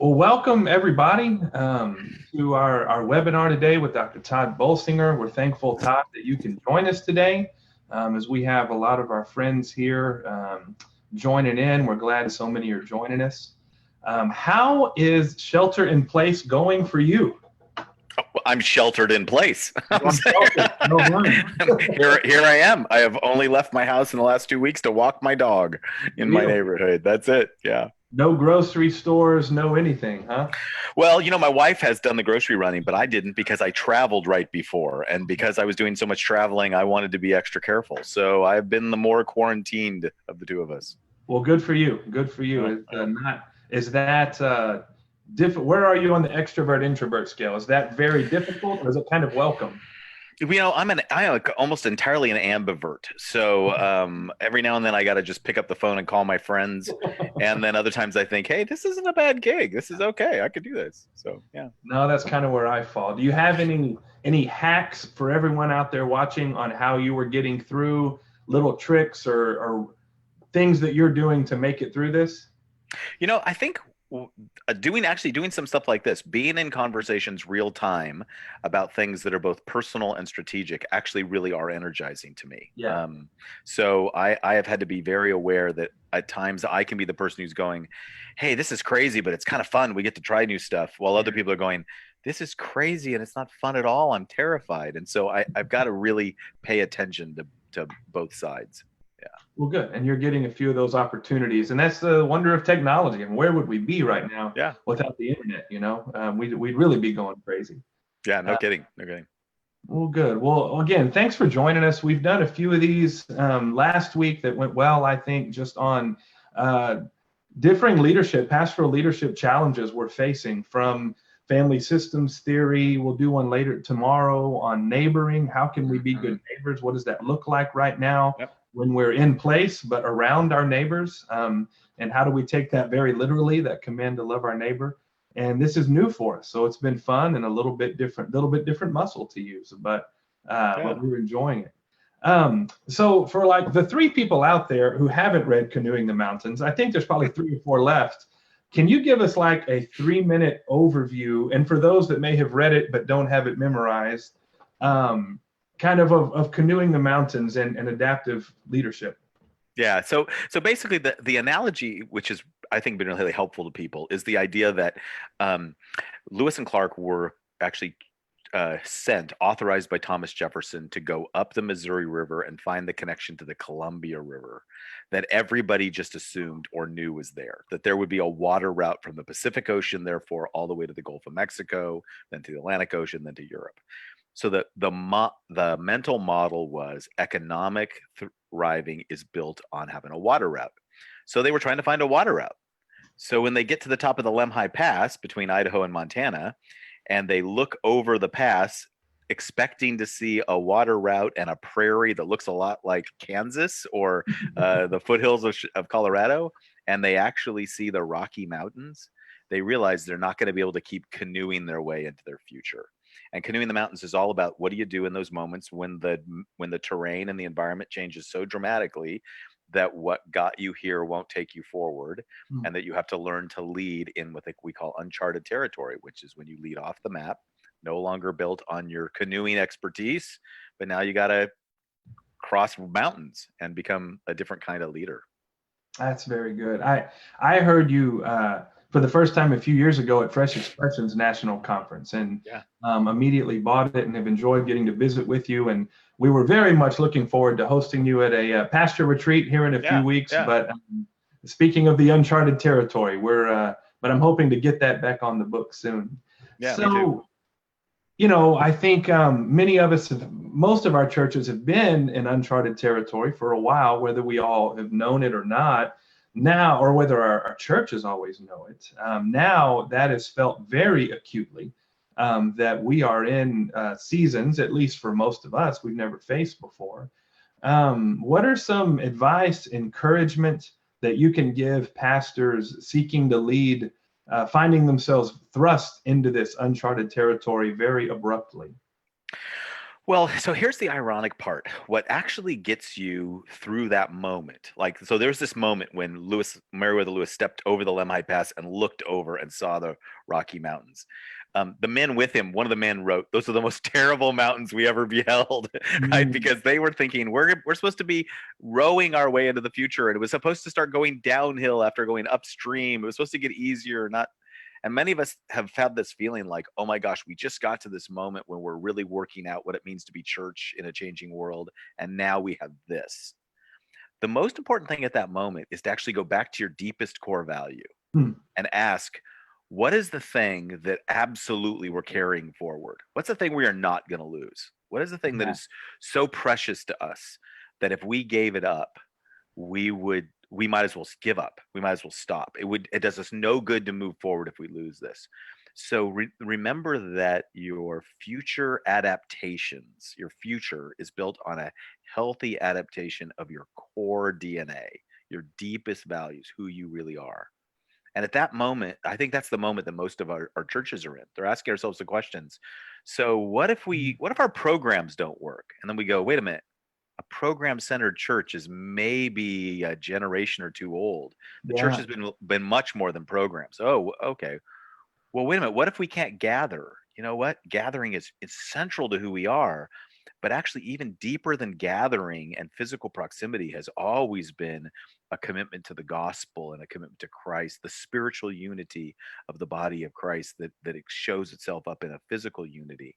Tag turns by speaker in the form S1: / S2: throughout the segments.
S1: Well, welcome everybody to our webinar today with Dr. Tod Bolsinger. We're thankful, Todd, that you can join us today as we have a lot of our friends here joining in. We're glad so many are joining us. How is shelter in place going for you?
S2: I'm sheltered in place.
S1: No
S2: here I am. I have only left my house in the last 2 weeks to walk my dog in my neighborhood. That's it. Yeah.
S1: No grocery stores, no anything, huh?
S2: Well, my wife has done the grocery running, but I didn't because I traveled right before. And because I was doing so much traveling, I wanted to be extra careful. So I've been the more quarantined of the two of us.
S1: Well, good for you. Good for you. Is that different? Where are you on the extrovert introvert scale? Is that very difficult, or is it kind of welcome?
S2: I'm almost entirely an ambivert. So every now and then I got to just pick up the phone and call my friends. And then other times I think, hey, this isn't a bad gig. This is okay. I could do this. So, yeah.
S1: No, that's kind of where I fall. Do you have any hacks for everyone out there watching on how you were getting through, little tricks or things that you're doing to make it through this?
S2: I think doing some stuff like this, being in conversations real time about things that are both personal and strategic actually really are energizing to me.
S1: Yeah.
S2: So I have had to be very aware that at times I can be the person who's going, hey, this is crazy, but it's kind of fun. We get to try new stuff, while other people are going, this is crazy and it's not fun at all. I'm terrified. And so I've got to really pay attention to both sides. Yeah.
S1: Well, good. And you're getting a few of those opportunities. And that's the wonder of technology. And where would we be right now without the internet? We'd really be going crazy.
S2: Yeah, no kidding.
S1: Well, good. Well, again, thanks for joining us. We've done a few of these last week that went well, I think, just on differing pastoral leadership challenges we're facing, from family systems theory. We'll do one later tomorrow on neighboring. How can we be good neighbors? What does that look like right now?
S2: Yep.
S1: When we're in place, but around our neighbors, and how do we take that very literally, that command to love our neighbor? And this is new for us, so it's been fun and a little bit different muscle to use, but we're enjoying it. So for like the 3 people out there who haven't read Canoeing the Mountains, I think there's probably 3 or 4 left. Can you give us like a 3-minute overview? And for those that may have read it but don't have it memorized, kind of canoeing the mountains and adaptive leadership.
S2: Yeah. So basically the analogy, which is, I think, been really helpful to people, is the idea that Lewis and Clark were actually authorized by Thomas Jefferson to go up the Missouri River and find the connection to the Columbia River that everybody just assumed or knew was there, that there would be a water route from the Pacific Ocean, therefore, all the way to the Gulf of Mexico, then to the Atlantic Ocean, then to Europe. So the mental model was economic thriving is built on having a water route. So they were trying to find a water route. So when they get to the top of the Lemhi Pass between Idaho and Montana, and they look over the pass expecting to see a water route and a prairie that looks a lot like Kansas or the foothills of Colorado, and they actually see the Rocky Mountains, they realize they're not going to be able to keep canoeing their way into their future. And Canoeing the Mountains is all about, what do you do in those moments when the terrain and the environment changes so dramatically that what got you here won't take you forward, and that you have to learn to lead in what we call uncharted territory, which is when you lead off the map, no longer built on your canoeing expertise, but now you got to cross mountains and become a different kind of leader.
S1: That's very good. I heard you for the first time a few years ago at Fresh Expressions National Conference, and immediately bought it and have enjoyed getting to visit with you. And we were very much looking forward to hosting you at a pastor retreat here in a few weeks. Yeah. But speaking of the uncharted territory, but I'm hoping to get that back on the book soon.
S2: Yeah, me too.
S1: I think most of our churches have been in uncharted territory for a while, whether we all have known it or not now, or whether our churches always know it. Now that is felt very acutely, that we are in seasons, at least for most of us, we've never faced before. What are some advice, encouragement that you can give pastors seeking to lead, finding themselves thrust into this uncharted territory very abruptly?
S2: Well, so here's the ironic part. What actually gets you through that moment, like, so there's this moment when Meriwether Lewis stepped over the Lemhi Pass and looked over and saw the Rocky Mountains. The men with him, one of the men wrote, "Those are the most terrible mountains we ever beheld," right?
S1: Mm,
S2: Because they were thinking we're supposed to be rowing our way into the future, and it was supposed to start going downhill after going upstream. It was supposed to get easier, not. And many of us have had this feeling like, oh my gosh, we just got to this moment when we're really working out what it means to be church in a changing world. And now we have this. The most important thing at that moment is to actually go back to your deepest core value
S1: mm,
S2: and ask, what is the thing that absolutely we're carrying forward? What's the thing we are not going to lose? What is the thing that
S1: yeah,
S2: is so precious to us that if we gave it up, we might as well give up. We might as well stop. It does us no good to move forward if we lose this. So remember that your future adaptations, your future is built on a healthy adaptation of your core DNA, your deepest values, who you really are. And at that moment, I think that's the moment that most of our churches are in. They're asking ourselves the questions. So what if our programs don't work? And then we go, wait a minute, a program centered church is maybe a generation or two old. The church
S1: yeah.
S2: has been much more than programs. Oh, okay. Well, wait a minute. What if we can't gather? You know what? Gathering is central to who we are, but actually even deeper than gathering and physical proximity has always been a commitment to the gospel and a commitment to Christ, the spiritual unity of the body of Christ that it shows itself up in a physical unity.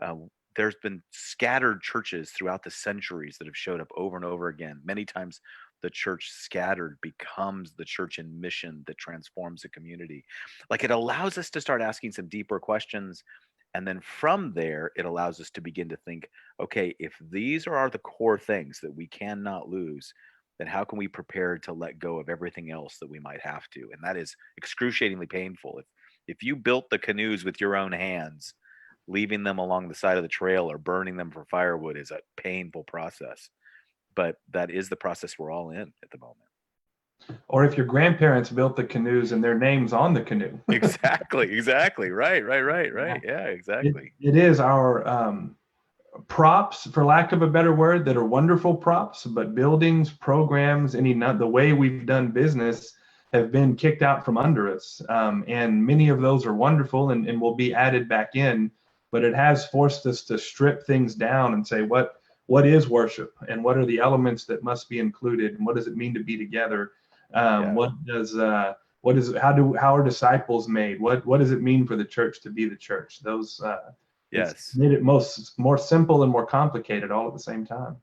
S2: uh, there's been scattered churches throughout the centuries that have showed up over and over again. Many times, the church scattered becomes the church in mission that transforms a community. Like, it allows us to start asking some deeper questions. And then from there, it allows us to begin to think, okay, if these are the core things that we cannot lose, then how can we prepare to let go of everything else that we might have to? And that is excruciatingly painful. If you built the canoes with your own hands, leaving them along the side of the trail or burning them for firewood is a painful process. But that is the process we're all in at the moment.
S1: Or if your grandparents built the canoes and their names on the canoe.
S2: Exactly, exactly. Right.
S1: Yeah.
S2: Yeah,
S1: It,
S2: exactly.
S1: it is our props, for lack of a better word, that are wonderful props, but buildings, programs, the way we've done business have been kicked out from under us. And many of those are wonderful and will be added back in, but it has forced us to strip things down and say, what is worship and what are the elements that must be included and what does it mean to be together?
S2: Yeah.
S1: How are disciples made? What does it mean for the church to be the church? It's
S2: Yes.
S1: made it more simple and more complicated all at the same time.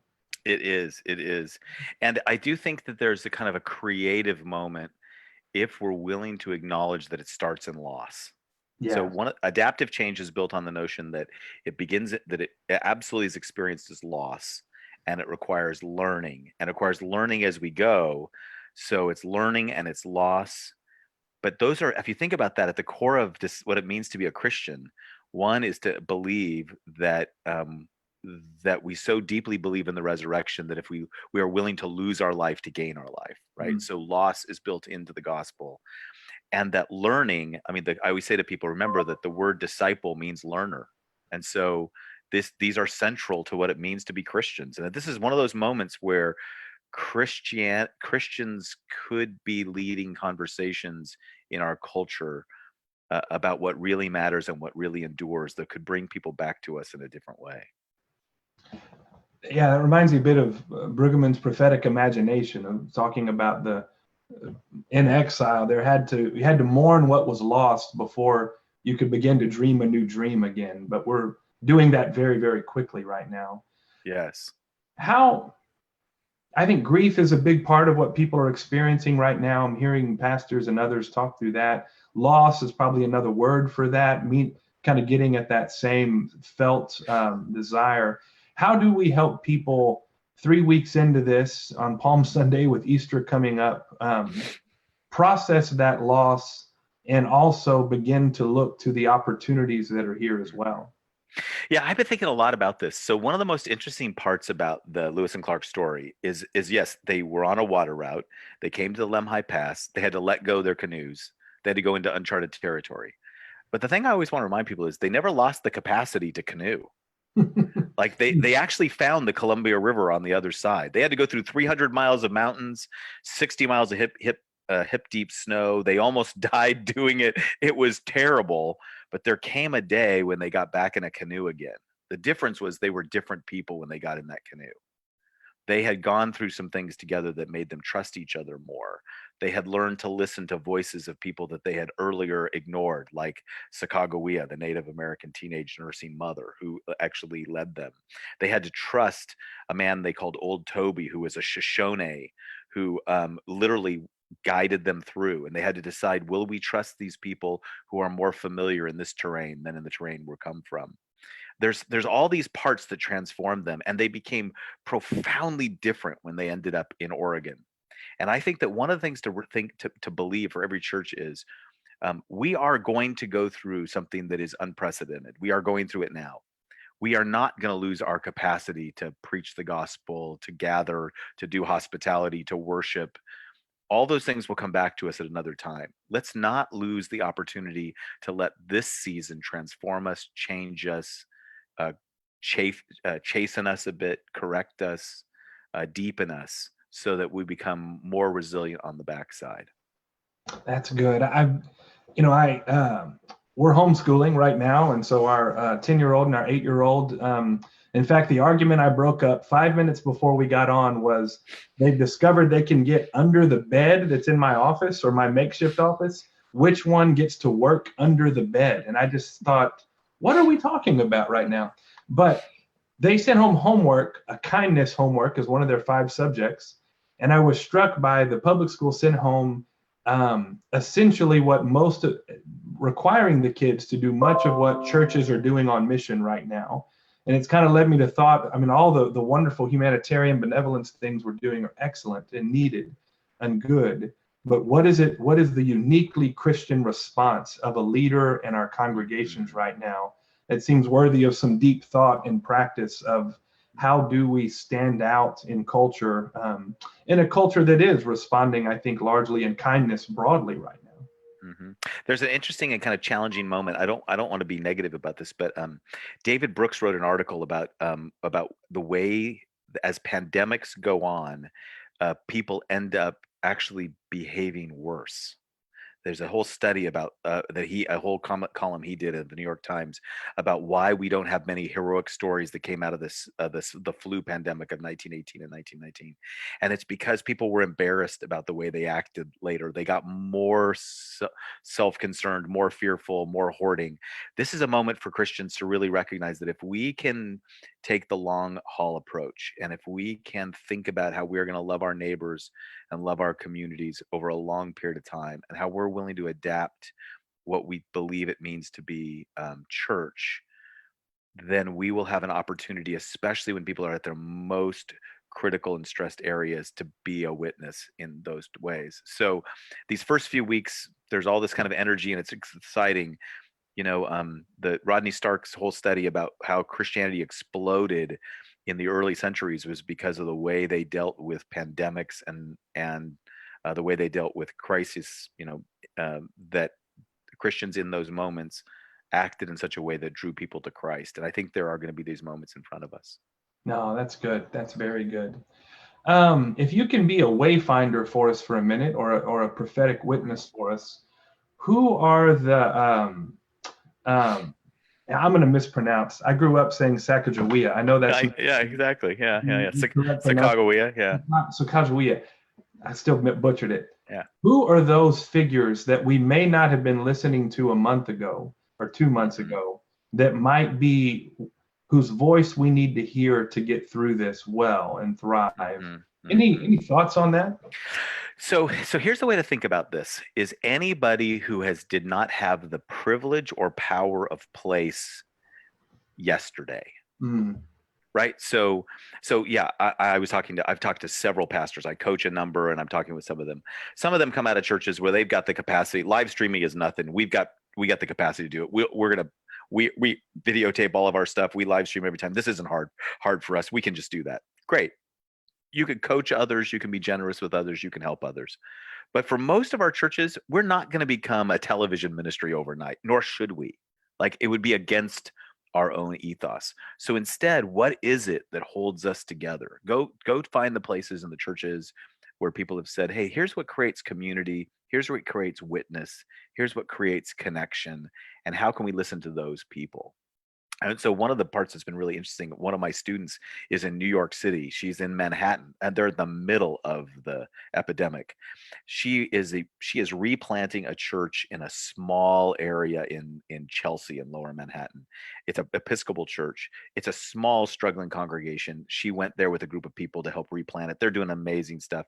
S2: It is. It is. And I do think that there's a kind of a creative moment if we're willing to acknowledge that it starts in loss. So
S1: Yeah.
S2: one adaptive change is built on the notion that it absolutely is experienced as loss, and it requires learning and requires learning as we go. So it's learning and it's loss. But those are, if you think about that, at the core of this, what it means to be a Christian, one is to believe that we so deeply believe in the resurrection that if we are willing to lose our life to gain our life, right?
S1: Mm.
S2: So loss is built into the gospel. And that learning, I mean, I always say to people, remember that the word disciple means learner. And so these are central to what it means to be Christians. And this is one of those moments where Christians could be leading conversations in our culture about what really matters and what really endures, that could bring people back to us in a different way.
S1: Yeah, that reminds me a bit of Brueggemann's prophetic imagination of talking about the in exile. You had to mourn what was lost before you could begin to dream a new dream again. But we're doing that very, very quickly right now.
S2: Yes.
S1: How I think grief is a big part of what people are experiencing right now. I'm hearing pastors and others talk through that. Loss is probably another word for that. Me kind of getting at that same felt desire. How do we help people 3 weeks into this on Palm Sunday with Easter coming up, process that loss and also begin to look to the opportunities that are here as well?
S2: Yeah, I've been thinking a lot about this. So one of the most interesting parts about the Lewis and Clark story is yes, they were on a water route. They came to the Lemhi Pass. They had to let go their canoes. They had to go into uncharted territory. But the thing I always want to remind people is they never lost the capacity to canoe. Like they actually found the Columbia River on the other side. They had to go through 300 miles of mountains, 60 miles of hip deep snow. They almost died doing it. It was terrible. But there came a day when they got back in a canoe again. The difference was they were different people when they got in that canoe. They had gone through some things together that made them trust each other more. They had learned to listen to voices of people that they had earlier ignored, like Sacagawea, the Native American teenage nursing mother who actually led them. They had to trust a man they called Old Toby, who was a Shoshone, who literally guided them through. And they had to decide, will we trust these people who are more familiar in this terrain than in the terrain we're come from? There's all these parts that transformed them, and they became profoundly different when they ended up in Oregon. And I think that one of the things to believe for every church is we are going to go through something that is unprecedented. We are going through it now. We are not going to lose our capacity to preach the gospel, to gather, to do hospitality, to worship. All those things will come back to us at another time. Let's not lose the opportunity to let this season transform us, change us, uh, chasten us a bit, correct us, deepen us, so that we become more resilient on the backside.
S1: That's good. We're homeschooling right now, and so our 10-year-old and our 8-year-old. In fact, the argument I broke up 5 minutes before we got on was they've discovered they can get under the bed that's in my office or my makeshift office. Which one gets to work under the bed? And I just thought, what are we talking about right now? But they sent home homework, a kindness homework is one of their 5 subjects. And I was struck by the public school sent home essentially what requiring the kids to do much of what churches are doing on mission right now. And it's kind of led me to thought, I mean, all the wonderful humanitarian benevolence things we're doing are excellent and needed and good. But what is the uniquely Christian response of a leader in our congregations right now? It seems worthy of some deep thought and practice of how do we stand out in culture, in a culture that is responding, I think, largely in kindness broadly right now.
S2: Mm-hmm. There's an interesting and kind of challenging moment. I don't want to be negative about this, but David Brooks wrote an article about the way as pandemics go on, people end up actually behaving worse. There's a whole study about a whole column he did at the New York Times about why we don't have many heroic stories that came out of the flu pandemic of 1918 and 1919, and it's because people were embarrassed about the way they acted later. They got more self-concerned, more fearful, more hoarding. This is a moment for Christians to really recognize that if we can take the long haul approach, and if we can think about how we're going to love our neighbors and love our communities over a long period of time, and how we're willing to adapt what we believe it means to be church, then we will have an opportunity, especially when people are at their most critical and stressed areas, to be a witness in those ways. So these first few weeks, there's all this kind of energy and it's exciting. The Rodney Stark's whole study about how Christianity exploded in the early centuries was because of the way they dealt with pandemics and the way they dealt with crisis. That Christians in those moments acted in such a way that drew people to Christ. And I think there are going to be these moments in front of us.
S1: No, that's good. That's very good. If you can be a wayfinder for us for a minute, or a prophetic witness for us, who are the I'm going to mispronounce. I grew up saying Sacagawea. I know that's
S2: yeah, exactly. Yeah. Sacagawea. Yeah.
S1: Sacagawea. I still butchered it.
S2: Yeah.
S1: Who are those figures that we may not have been listening to a month ago or 2 months ago that might be whose voice we need to hear to get through this well and thrive? Mm-hmm. Any thoughts on that?
S2: So here's the way to think about this: is anybody who did not have the privilege or power of place yesterday. Right. So yeah, I've talked to several pastors. I coach a number and I'm talking with some of them. Some of them come out of churches where they've got the capacity. Live streaming is nothing. We got the capacity to do it. We videotape all of our stuff. We live stream every time. This isn't hard for us. We can just do that. Great. You can coach others. You can be generous with others. You can help others. But for most of our churches, we're not going to become a television ministry overnight, nor should we. Like, it would be against our own ethos. So instead, what is it that holds us together? Go find the places in the churches where people have said, hey, here's what creates community, here's what creates witness, here's what creates connection, and how can we listen to those people? And so one of the parts that's been really interesting, one of my students is in New York City. She's in Manhattan, and they're in the middle of the epidemic. She is replanting a church in a small area in Chelsea in Lower Manhattan. It's an Episcopal church. It's a small, struggling congregation. She went there with a group of people to help replant it. They're doing amazing stuff.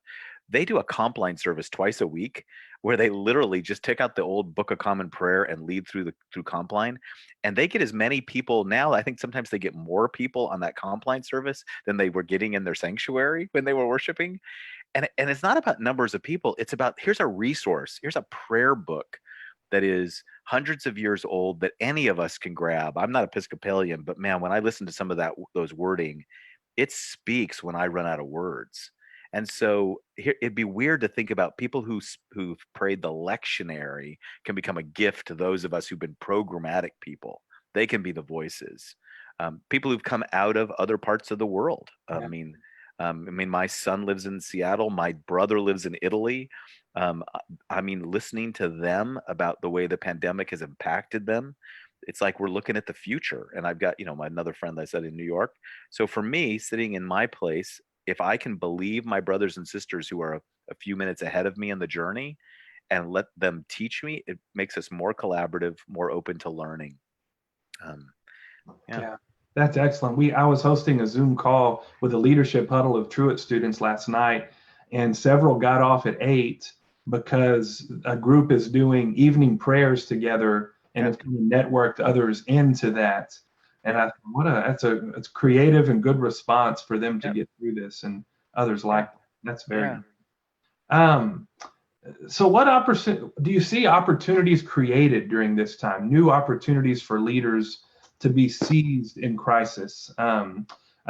S2: They do a compline service twice a week where they literally just take out the old Book of Common Prayer and lead through compline, and they get as many people now. I think sometimes they get more people on that compline service than they were getting in their sanctuary when they were worshiping. And it's not about numbers of people. It's about, here's a resource, here's a prayer book that is hundreds of years old that any of us can grab. I'm not Episcopalian, but man, when I listen to some of those wording, it speaks when I run out of words. And so here, it'd be weird to think about people who've prayed the lectionary can become a gift to those of us who've been programmatic people. They can be the voices. People who've come out of other parts of the world.
S1: Yeah.
S2: I mean, my son lives in Seattle. My brother lives in Italy. Listening to them about the way the pandemic has impacted them, it's like we're looking at the future. And I've got, my another friend that I said in New York. So for me, sitting in my place, if I can believe my brothers and sisters who are a few minutes ahead of me in the journey and let them teach me, it makes us more collaborative, more open to learning.
S1: Yeah, that's excellent. I was hosting a Zoom call with a leadership huddle of Truett students last night, and several got off at 8 because a group is doing evening prayers together, and it's going to network others into that. And I thought, it's creative and good response for them to get through this, and others like that. That's very good. So do you see opportunities created during this time, new opportunities for leaders to be seized in crisis? I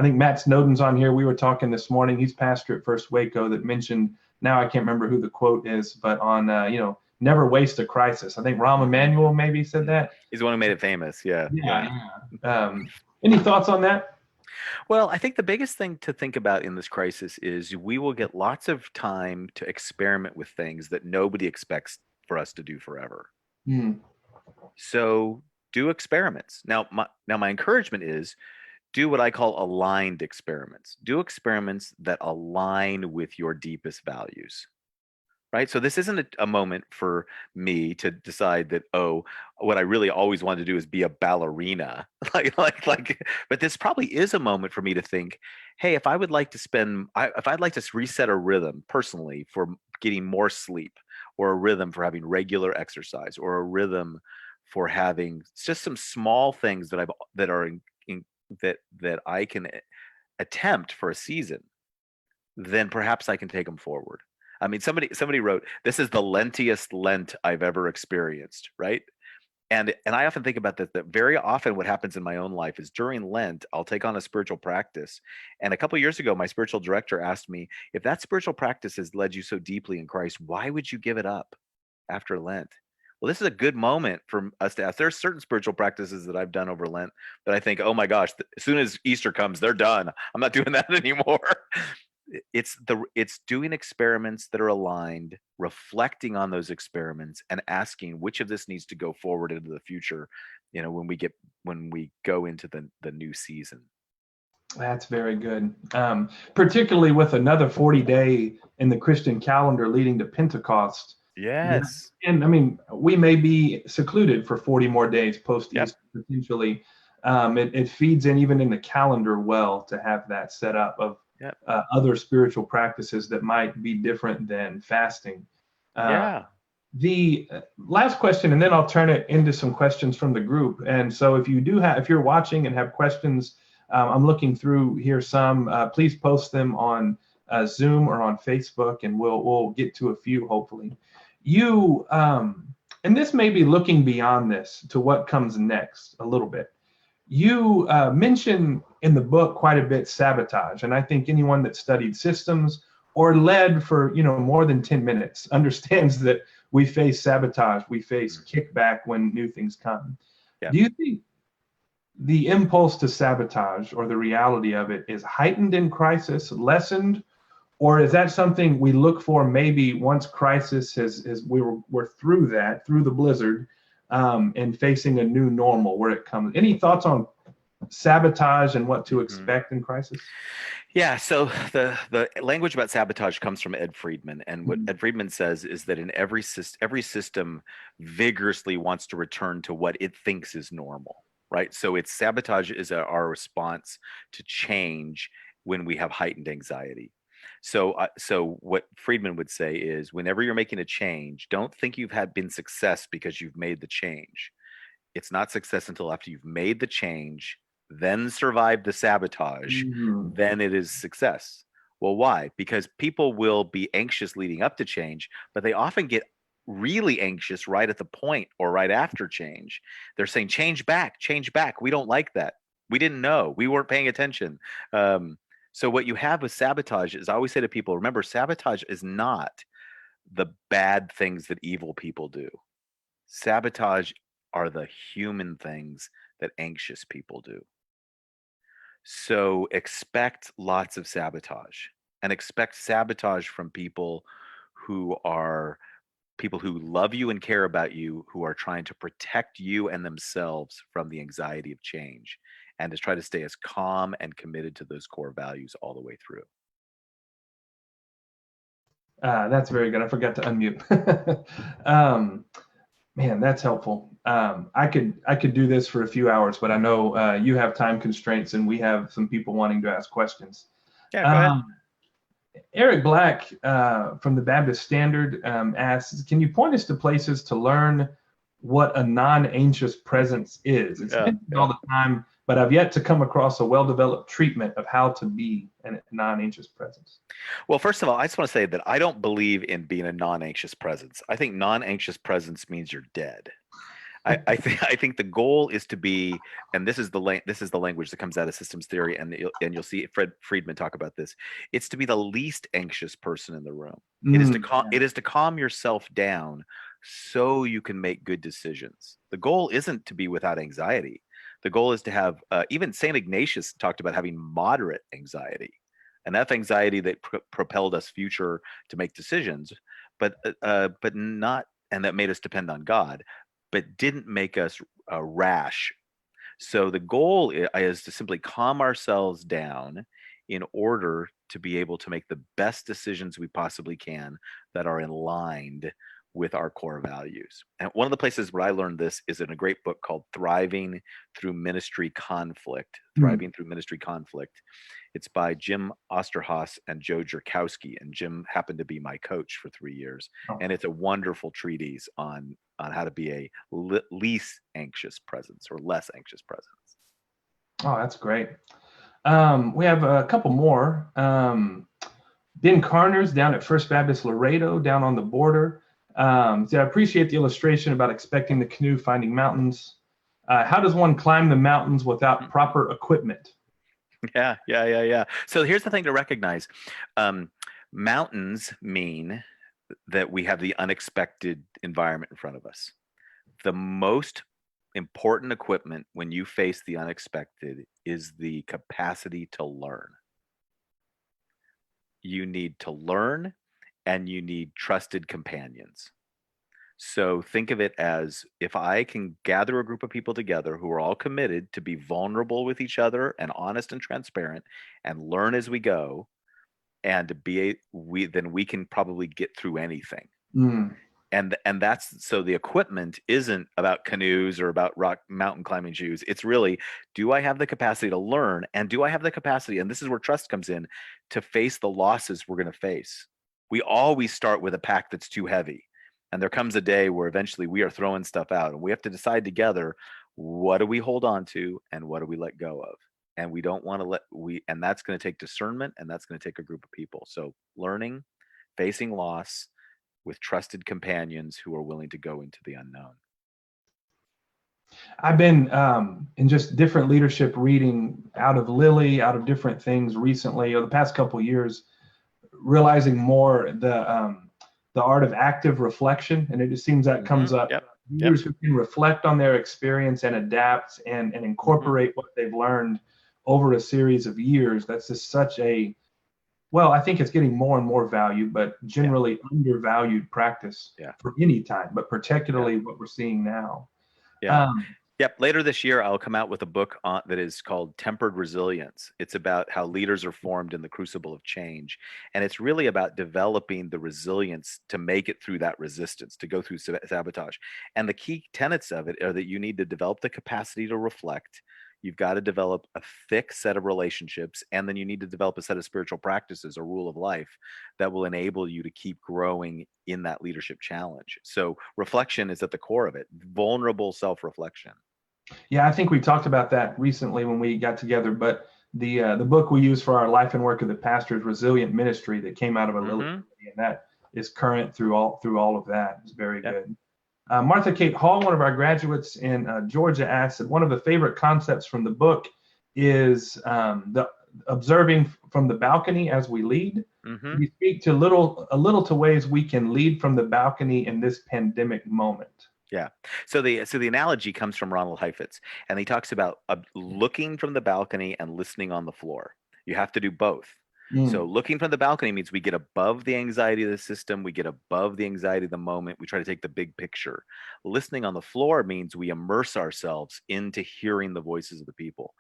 S1: think Matt Snowden's on here. We were talking this morning. He's pastor at First Waco that mentioned, now I can't remember who the quote is, but on, never waste a crisis. I think Rahm Emanuel maybe said that.
S2: He's the one who made it famous. Yeah.
S1: Any thoughts on that?
S2: Well, I think the biggest thing to think about in this crisis is we will get lots of time to experiment with things that nobody expects for us to do forever. So do experiments. Now my encouragement is do what I call aligned experiments. Do experiments that align with your deepest values. Right. So this isn't a moment for me to decide that, what I really always wanted to do is be a ballerina. But this probably is a moment for me to think, hey, if I'd like to reset a rhythm personally for getting more sleep, or a rhythm for having regular exercise, or a rhythm for having just some small things that I can attempt for a season, then perhaps I can take them forward. I mean, somebody wrote, this is the lentiest Lent I've ever experienced, right? And I often think about that very often what happens in my own life is during Lent, I'll take on a spiritual practice. And a couple of years ago, my spiritual director asked me, if that spiritual practice has led you so deeply in Christ, why would you give it up after Lent? Well, this is a good moment for us to ask. There are certain spiritual practices that I've done over Lent that I think, oh my gosh, as soon as Easter comes, they're done. I'm not doing that anymore. It's doing experiments that are aligned, reflecting on those experiments, and asking which of this needs to go forward into the future, when we go into the new season.
S1: That's very good. Particularly with another 40-day in the Christian calendar leading to Pentecost.
S2: Yes.
S1: And I mean, we may be secluded for 40 more days post-Easter potentially. It feeds in even in the calendar well to have that set up of other spiritual practices that might be different than fasting. The last question, and then I'll turn it into some questions from the group. And so if you're watching and have questions, I'm looking through here some, please post them on Zoom or on Facebook, and we'll get to a few hopefully. And this may be looking beyond this to what comes next a little bit. You mention in the book quite a bit sabotage, and I think anyone that studied systems or led for more than 10 minutes understands that we face sabotage, we face kickback when new things come. Do you think the impulse to sabotage, or the reality of it, is heightened in crisis, lessened, or is that something we look for maybe once crisis has we're through that, through the blizzard, and facing a new normal where it comes? Any thoughts on sabotage and what to expect in crisis?
S2: Yeah, so the language about sabotage comes from Ed Friedman, and what Ed Friedman says is that in every system vigorously wants to return to what it thinks is normal, right? So it's sabotage is our response to change when we have heightened anxiety. So what Friedman would say is, whenever you're making a change, don't think you've been success because you've made the change. It's not success until after you've made the change, then survived the sabotage,
S1: Mhm.
S2: then it is success. Well, why? Because people will be anxious leading up to change, but they often get really anxious right at the point or right after change. They're saying, change back, change back. We don't like that. We didn't know. We weren't paying attention. So what you have with sabotage is, I always say to people, remember, sabotage is not the bad things that evil people do. Sabotage are the human things that anxious people do. So expect lots of sabotage, and expect sabotage from people who love you and care about you, who are trying to protect you and themselves from the anxiety of change, and to try to stay as calm and committed to those core values all the way through.
S1: That's very good. I forgot to unmute. Man, that's helpful. I could do this for a few hours, but I know you have time constraints, and we have some people wanting to ask questions.
S2: Yeah, go ahead.
S1: Eric Black from the Baptist Standard asks, can you point us to places to learn what a non-anxious presence is? It's mentioned all the time, but I've yet to come across a well-developed treatment of how to be a non-anxious presence.
S2: Well, first of all, I just want to say that I don't believe in being a non-anxious presence. I think non-anxious presence means you're dead. I think the goal is to be, and this is the language that comes out of systems theory, and you'll see Friedman talk about this. It's to be the least anxious person in the room. It is to calm yourself down so you can make good decisions. The goal isn't to be without anxiety. The goal is to have, even Saint Ignatius talked about having moderate anxiety, enough anxiety that propelled us future to make decisions, but not, and that made us depend on God, but didn't make us rash. So the goal is to simply calm ourselves down in order to be able to make the best decisions we possibly can that are in line with our core values. And one of the places where I learned this is in a great book called Thriving Through Ministry Conflict. Thriving Through Ministry Conflict. It's by Jim Osterhaus and Joe Jerkowski, and Jim happened to be my coach for 3 years. And it's a wonderful treatise on how to be a least anxious presence, or less anxious presence.
S1: Oh, that's great. We have a couple more. Ben Carner's down at First Baptist Laredo, down on the border. I appreciate the illustration about expecting the canoe finding mountains. How does one climb the mountains without proper equipment?
S2: Yeah. So here's the thing to recognize. Mountains mean that we have the unexpected environment in front of us. The most important equipment when you face the unexpected is the capacity to learn. You need to learn, and you need trusted companions. So think of it as, if I can gather a group of people together who are all committed to be vulnerable with each other and honest and transparent and learn as we go, and then we can probably get through anything. And that's, so the equipment isn't about canoes or about mountain climbing shoes. It's really, do I have the capacity to learn, and do I have the capacity, and this is where trust comes in, to face the losses we're going to face. We always start with a pack that's too heavy, and there comes a day where eventually we are throwing stuff out, and we have to decide together, what do we hold on to and what do we let go of? And we don't want to and that's going to take discernment, and that's going to take a group of people. So learning, facing loss with trusted companions who are willing to go into the unknown.
S1: I've been in just different leadership reading out of Lilly, out of different things recently, or the past couple of years, realizing more the art of active reflection, and it just seems that comes up
S2: Yep.
S1: Leaders who can reflect on their experience and adapt and incorporate what they've learned over a series of years. That's just such a, well, I think it's getting more and more valued, but
S2: Yeah.
S1: generally undervalued practice
S2: Yeah.
S1: for any time, but
S2: Yeah.
S1: particularly what we're seeing now.
S2: Yeah.
S1: Um,
S2: Yep. Later this year, I'll come out with a book that is called Tempered Resilience. It's about how leaders are formed in the crucible of change. And it's really about developing the resilience to make it through that resistance, to go through sabotage. And the key tenets of it are that you need to develop the capacity to reflect. You've got to develop a thick set of relationships, and then you need to develop a set of spiritual practices, a rule of life that will enable you to keep growing in that leadership challenge. So, reflection is at the core of it, vulnerable self reflection.
S1: yeah, I think we talked about that recently when we got together, but the book we use for our life and work of the pastor is Resilient Ministry that came out of a Lilly
S2: Mm-hmm.
S1: committee, and that is current through all of that. It's very
S2: Yep.
S1: good. Martha Kate Hall, one of our graduates in Georgia, asked that one of the favorite concepts from the book is the observing from the balcony as we lead.
S2: Mm-hmm.
S1: Can you speak to a little to ways we can lead from the balcony in this pandemic moment?
S2: Yeah. So the analogy comes from Ronald Heifetz, and he talks about looking from the balcony and listening on the floor. You have to do both. So
S1: Mm.
S2: looking from the balcony means we get above the anxiety of the system, we get above the anxiety of the moment, we try to take the big picture. Listening on the floor means we immerse ourselves into hearing the voices of the people.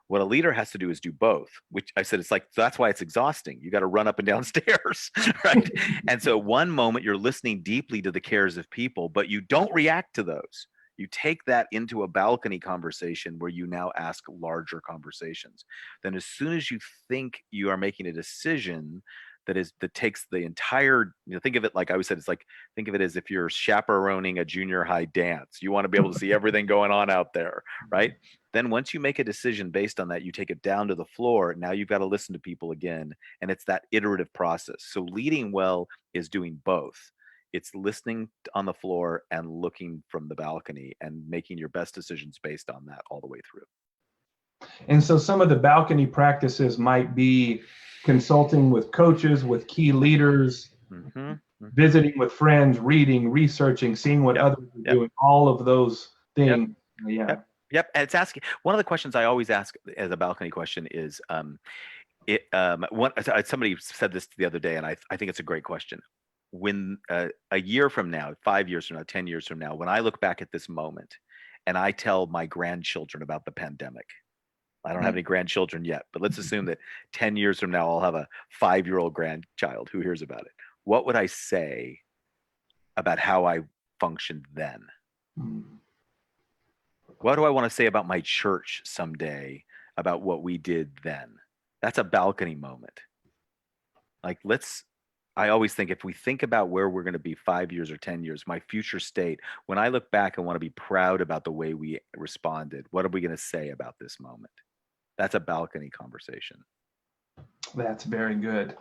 S2: What a leader has to do is do both, which I said it's like that's why it's exhausting. You got to run up and down stairs, right? And so one moment you're listening deeply to the cares of people, but you don't react to those. You take that into a balcony conversation where you now ask larger conversations. Then as soon as you think you are making a decision that takes the entire, think of it like I always said, it's like think of it as if you're chaperoning a junior high dance. You want to be able to see everything going on out there, right? Then once you make a decision based on that, you take it down to the floor. Now you've got to listen to people again. And it's that iterative process. So leading well is doing both. It's listening on the floor and looking from the balcony and making your best decisions based on that all the way through.
S1: And so some of the balcony practices might be consulting with coaches, with key leaders,
S2: Mm-hmm. Mm-hmm.
S1: visiting with friends, reading, researching, seeing what others are doing, all of those things.
S2: Yep.
S1: Yeah.
S2: Yep. And it's asking one of the questions I always ask as a balcony question is somebody said this the other day, and I think it's a great question. When a year from now, 5 years from now, 10 years from now, when I look back at this moment and I tell my grandchildren about the pandemic, I don't have any grandchildren yet, but let's assume that 10 years from now, I'll have a 5-year-old grandchild who hears about it. What would I say about how I functioned then? What do I want to say about my church someday about what we did then? That's a balcony moment. Like, I always think if we think about where we're going to be 5 years or 10 years, my future state, when I look back and want to be proud about the way we responded, what are we going to say about this moment? That's a balcony conversation.
S1: That's very good.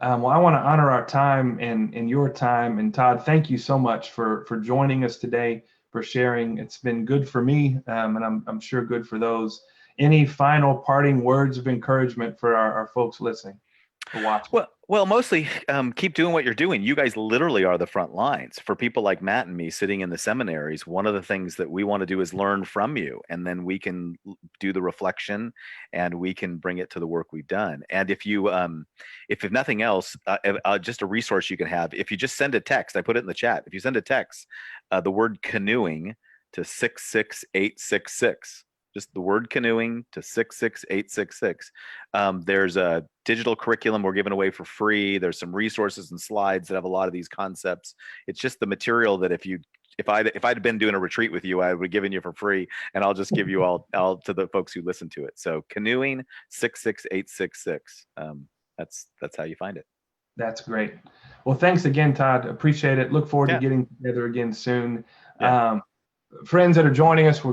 S1: Well, I want to honor our time and your time. And Tod, thank you so much for joining us today, for sharing. It's been good for me, and I'm sure good for those. Any final parting words of encouragement for our folks listening or watching?
S2: Well, mostly keep doing what you're doing. You guys literally are the front lines. For people like Matt and me sitting in the seminaries, one of the things that we want to do is learn from you, and then we can do the reflection, and we can bring it to the work we've done. And if nothing else, just a resource you can have. If you just send a text, I put it in the chat. If you send a text, the word canoeing to 66866. Just the word canoeing to 66866. There's a digital curriculum we're giving away for free. There's some resources and slides that have a lot of these concepts. It's just the material that if I'd been doing a retreat with you, I would have given you for free, and I'll just give you all to the folks who listen to it. So canoeing 66866. That's how you find it.
S1: That's great. Well, thanks again, Tod. Appreciate it. Look forward to
S2: Yeah.
S1: getting together again soon.
S2: Yeah.
S1: Friends that are joining us, we're